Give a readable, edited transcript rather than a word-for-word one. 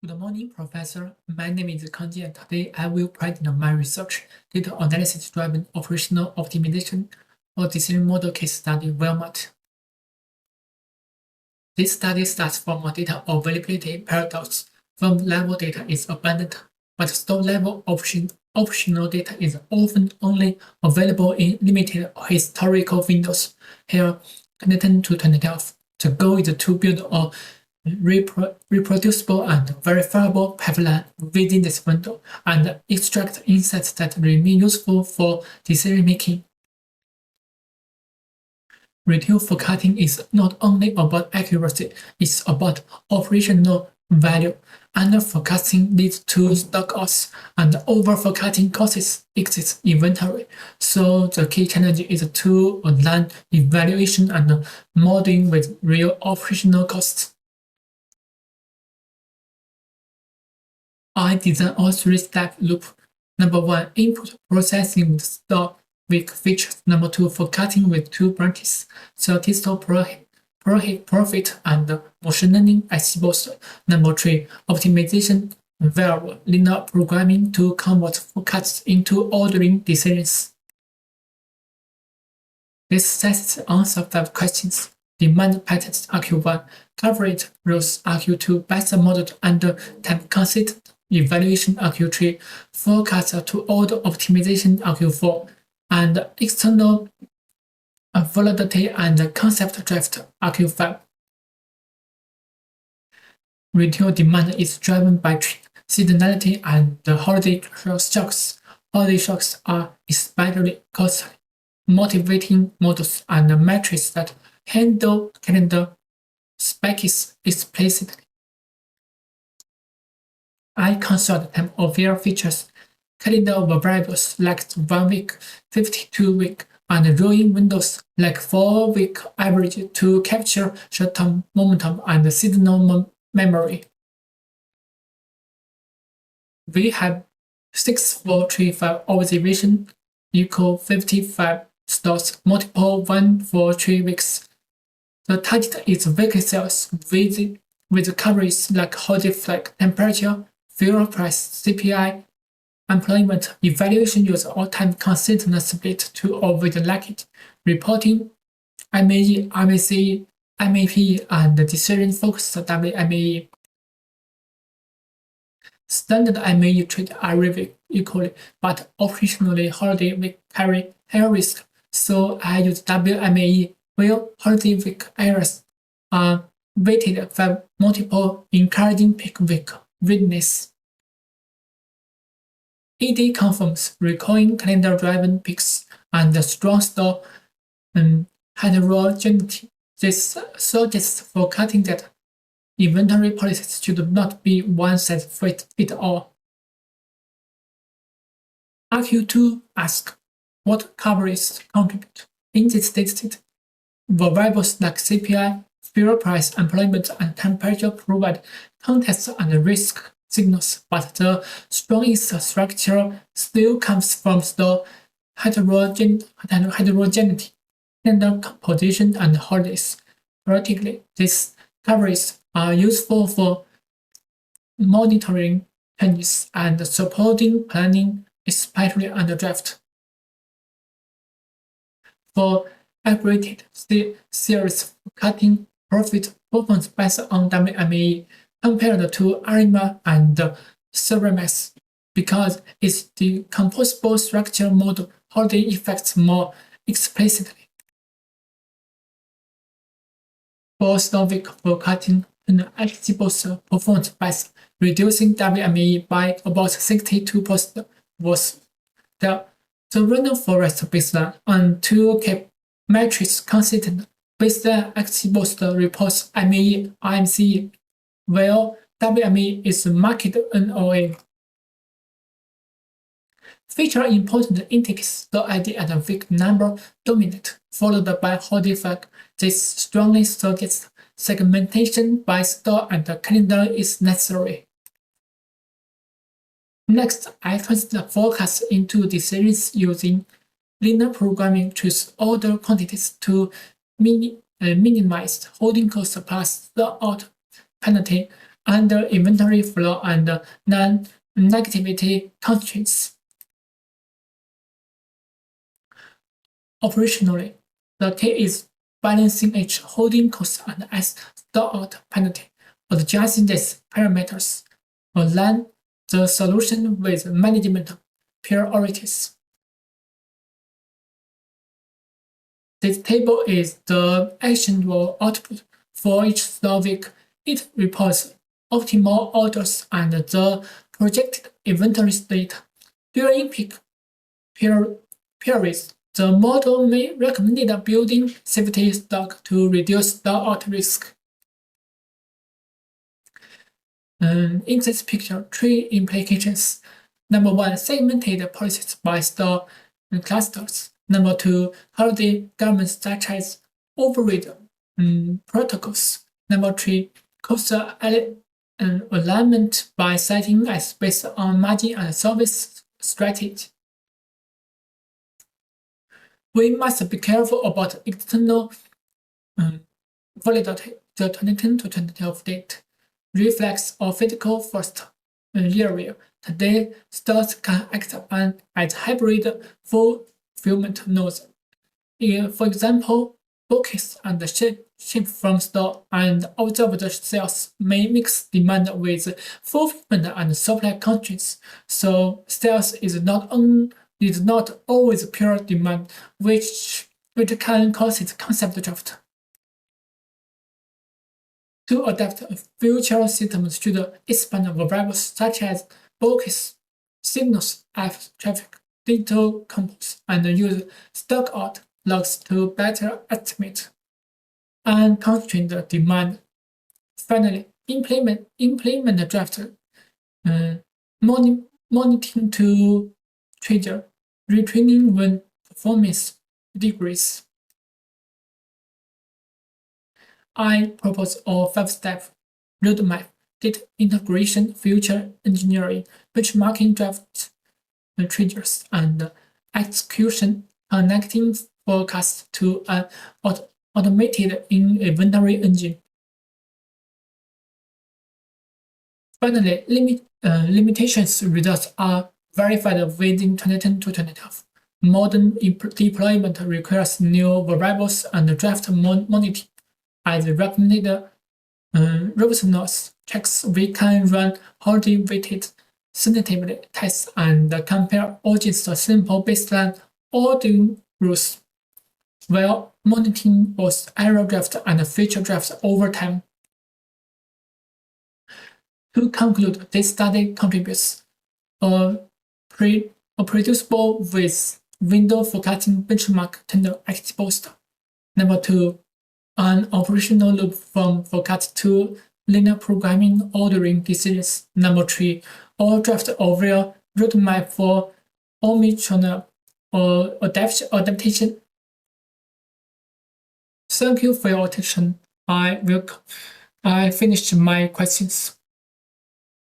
Good morning, Professor. My name is KANG, and today I will present my research data analysis-driven operational optimization or decision model case study Walmart. This study starts from a data availability paradox. Firm-level data is abundant, but store-level optional data is often only available in limited historical windows. Here, 2010 to 2012, the goal is to build a reproducible and verifiable pipeline within this window and extract insights that remain useful for decision-making. Retail forecasting is not only about accuracy, it's about operational value. Under-forecasting leads to stock loss, and over-forecasting causes excess inventory. So the key challenge is to align evaluation and modeling with real operational costs. I design a three-step loop. Number 1, input processing with store week features. Number 2, forecasting with two branches, statistical profit and machine learning examples. Number 3, optimization via linear programming to convert forecasts into ordering decisions. This sets answer 5 questions. Demand patterns RQ1, coverage rules RQ2, best modeled under time-consistent evaluation RQ3, forecast to order optimization RQ4, and external volatility and concept drift RQ5. Retail demand is driven by seasonality and holiday shocks. Holiday shocks are especially costly. Motivating models and metrics that handle calendar spikes explicitly. I consult time-aware features, calendar variables like 1 week, 52 week, and rolling windows like 4 week average to capture short-term momentum and seasonal memory. We have 6-4-3-5 observation equal 55 stores, multiple 1 for 3 weeks. The target is weekly sales with coverage like holiday flag, temperature, fuel price, CPI, employment, evaluation use all-time consistent split to avoid lagging, reporting, MAE, MACE, MAP, and decision-focused WMAE. Standard MAE treat every week equally, but operationally holiday week carry higher risk, so I use WMAE where holiday week errors are weighted for multiple encouraging peak week witness. ED confirms recurring calendar-driven peaks and strong store heterogeneity. This suggests forecasting that inventory policies should not be one size fits all. RQ2 asks what coverages contribute. In this dataset, variables like CPI, fuel price, employment, and temperature provide context and risk signals, but the strongest structure still comes from store heterogeneity, calendar composition, and holidays. Practically, these coverages are useful for monitoring changes and supporting planning, especially under draft. For aggregated series cutting profit performance based on WMAE compared to ARIMA and Ceramics, because its decomposable structure model holiday effects more explicitly. For store week forecasting, an exhibits performance by reducing WMAE by about 62% was the random forest baseline on 2 kept metrics consistent with the exhibits reports MAE, IMCE, while WME is market NOA. Feature important indexes, the ID and week number dominate, followed by holiday flag. This strongly suggests segmentation by store and calendar is necessary. Next, I translate the forecast into decisions using linear programming to order quantities to minimize holding cost plus the out penalty under inventory flow and non-negativity constraints. Operationally, the key is balancing H holding cost and S store-out penalty. Adjusting these parameters align the solution with management priorities. This table is the actionable output for each store week. It reports optimal orders and the projected inventory state. During peak periods, the model may recommend building safety stock to reduce store-out risk. In this picture, 3 implications. Number 1, segmented policies by store clusters. Number 2, holiday governments such as override protocols. Number 3, cost alignment by setting as based on margin and service strategy. We must be careful about external validity. The 2010 to 2012 date reflects our physical first area. Today, stores can act as hybrid fulfillment nodes. For example, bookings and ship from store and observed sales may mix demand with fulfillment and supply constraints. So sales is not always pure demand, which can cause concept drift. To adapt, future systems should expand variables such as bookings, signals, app traffic, digital compose, and use stock-out logs to better estimate unconstrained demand. Finally, implement draft monitoring to trigger retraining when performance degrades. I propose a 5-step roadmap: data integration, future engineering, benchmarking draft triggers, and execution, connecting forecasts to an automated inventory engine. Finally, limitations results are verified within 2010 to 2012. Modern deployment requires new variables and draft monitoring. As recommended robustness checks, we can run hardware-weighted sensitivity tests and compare against simple baseline ordering rules, while monitoring both error draft and feature drafts over time. To conclude, this study contributes a producible with window forecasting benchmark tender exposed. Number 2, an operational loop from forecast to linear programming ordering decisions. Number 3, or draft overall roadmap for omnichannel adaptation. Thank you for your attention. I finished my questions.